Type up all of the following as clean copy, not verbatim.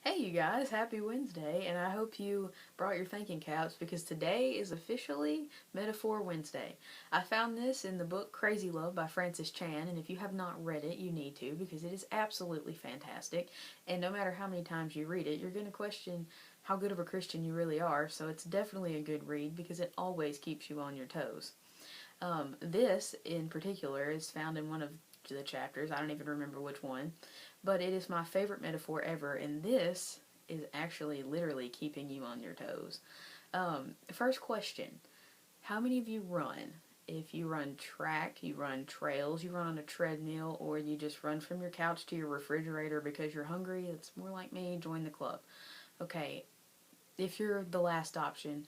Hey you guys, happy Wednesday, and I hope you brought your thinking caps because today is officially Metaphor Wednesday. I found this in the book Crazy Love by Francis Chan, and if you have not read it, you need to because it is absolutely fantastic. And no matter how many times you read it, you're going to question how good of a Christian you really are, so it's definitely a good read because it always keeps you on your toes. This, in particular, is found in one of the chapters. I don't even remember which one, but it is my favorite metaphor ever, and this is actually literally keeping you on your toes. First question: how many of you run? If you run track, you run trails, you run on a treadmill, or you just run from your couch to your refrigerator because you're hungry, it's more like me, join the club. Okay, if you're the last option,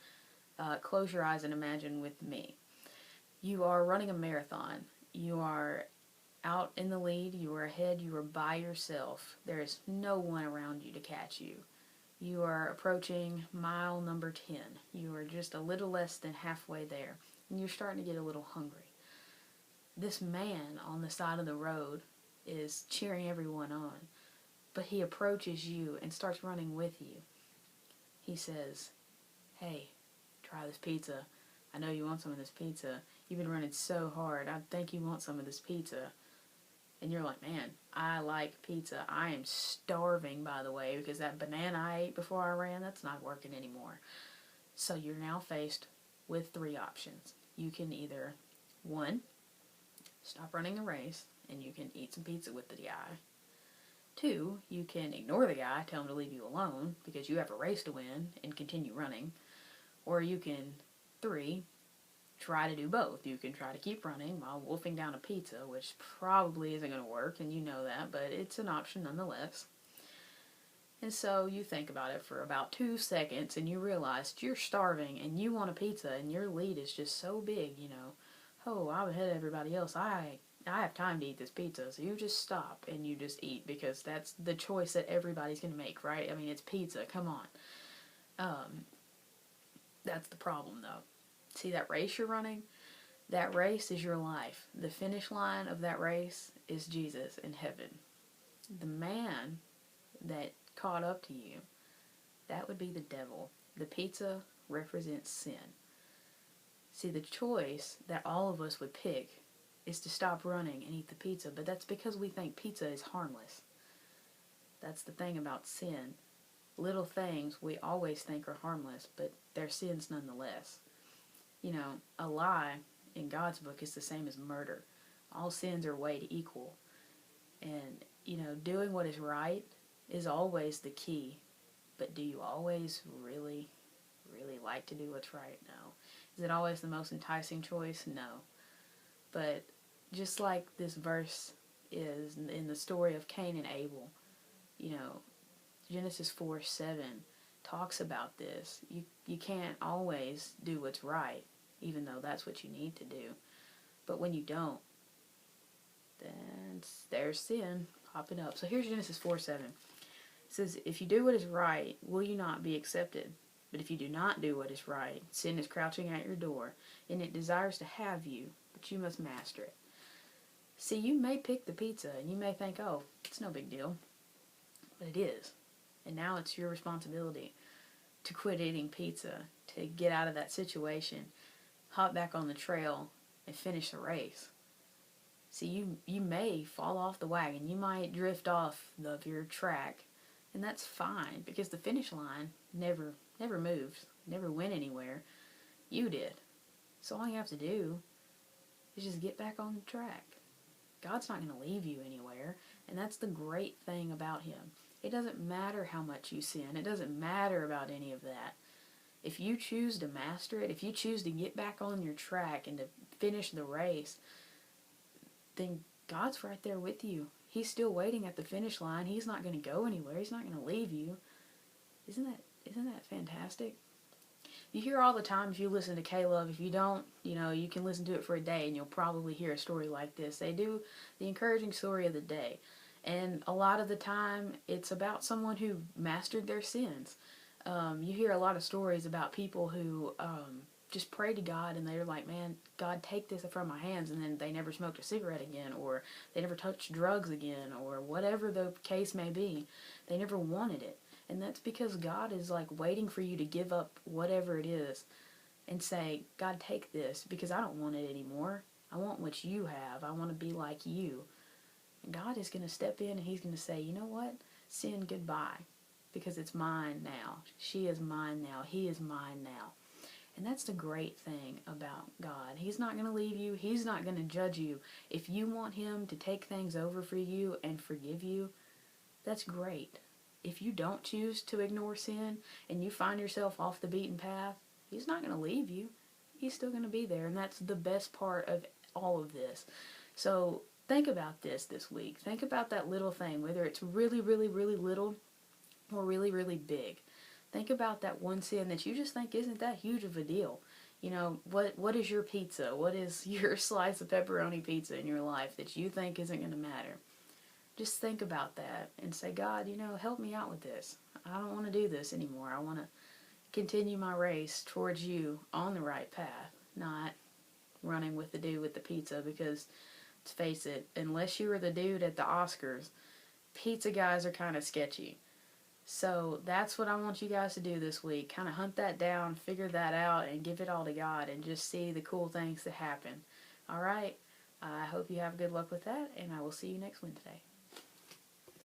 close your eyes and imagine with me. You are running a marathon. You are out in the lead, you are ahead, you are by yourself. There is no one around you to catch you. You are approaching mile number 10. You are just a little less than halfway there, and you're starting to get a little hungry. This man on the side of the road is cheering everyone on, but he approaches you and starts running with you. He says, "Hey, try this pizza. I know you want some of this pizza. You've been running so hard. I think you want some of this pizza." And you're like, "Man, I like pizza. I am starving, by the way, because that banana I ate before I ran, that's not working anymore." So you're now faced with three options. You can either, one, stop running the race and you can eat some pizza with the guy. Two, you can ignore the guy, tell him to leave you alone because you have a race to win and continue running. Or you can, three, try to do both. You can try to keep running while wolfing down a pizza, which probably isn't going to work, and you know that, but it's an option nonetheless. And so you think about it for about 2 seconds and you realize you're starving and you want a pizza and your lead is just so big, Oh, I'm ahead of everybody else. I have time to eat this pizza. So you just stop and you just eat because that's the choice that everybody's going to make, right? I mean, it's pizza. Come on. Um, that's the problem, though. See that race you're running? That race is your life. The finish line of that race is Jesus in heaven. The man that caught up to you, that would be the devil. The pizza represents sin. See, the choice that all of us would pick is to stop running and eat the pizza, but that's because we think pizza is harmless. That's the thing about sin. Little things we always think are harmless, but they're sins nonetheless. A lie in God's book is the same as murder. All sins are weighed equal. And, doing what is right is always the key. But do you always really, really like to do what's right? No. Is it always the most enticing choice? No. But just like this verse is in the story of Cain and Abel, you know, Genesis 4:7 talks about this. You can't always do what's right, even though that's what you need to do. But when you don't, then there's sin popping up. So here's Genesis 4:7. It says, "If you do what is right, will you not be accepted? But if you do not do what is right, sin is crouching at your door, and it desires to have you, but you must master it." See, you may pick the pizza, and you may think, "Oh, it's no big deal," but it is. And now it's your responsibility to quit eating pizza, to get out of that situation, hop back on the trail, and finish the race. See, you may fall off the wagon. You might drift off of your track, and that's fine because the finish line never moved, never went anywhere. You did. So all you have to do is just get back on the track. God's not going to leave you anywhere, and that's the great thing about him. It doesn't matter how much you sin. It doesn't matter about any of that. If you choose to master it, if you choose to get back on your track and to finish the race, then God's right there with you. He's still waiting at the finish line. He's not going to go anywhere. He's not going to leave you. Isn't that fantastic? You hear all the time if you listen to K-Love. If you don't, you can listen to it for a day and you'll probably hear a story like this. They do the encouraging story of the day. And a lot of the time, it's about someone who mastered their sins. You hear a lot of stories about people who just pray to God and they're like, "Man, God, take this from my hands," and then they never smoked a cigarette again, or they never touched drugs again, or whatever the case may be. They never wanted it. And that's because God is like waiting for you to give up whatever it is and say, God, take this because I don't want it anymore. I want what you have. I want to be like you. And God is going to step in and he's going to say, you know what? Sin, goodbye. Because it's mine now. She is mine now. He is mine now. And that's the great thing about God. He's not going to leave you. He's not going to judge you. If you want him to take things over for you and forgive you, that's great. If you don't choose to ignore sin and you find yourself off the beaten path, he's not going to leave you. He's still going to be there. And that's the best part of all of this. So think about this week. Think about that little thing, whether it's really, really, really little or really, really big. Think about that one sin that you just think isn't that huge of a deal. You know, what is your pizza? What is your slice of pepperoni pizza in your life that you think isn't going to matter? Just think about that and say, God, you know, help me out with this. I don't want to do this anymore. I want to continue my race towards you on the right path, not running with the dude with the pizza, because let's face it, unless you were the dude at the Oscars, pizza guys are kind of sketchy. So that's what I want you guys to do this week. Kind of hunt that down, figure that out, and give it all to God and just see the cool things that happen. All right? I hope you have good luck with that, and I will see you next Wednesday.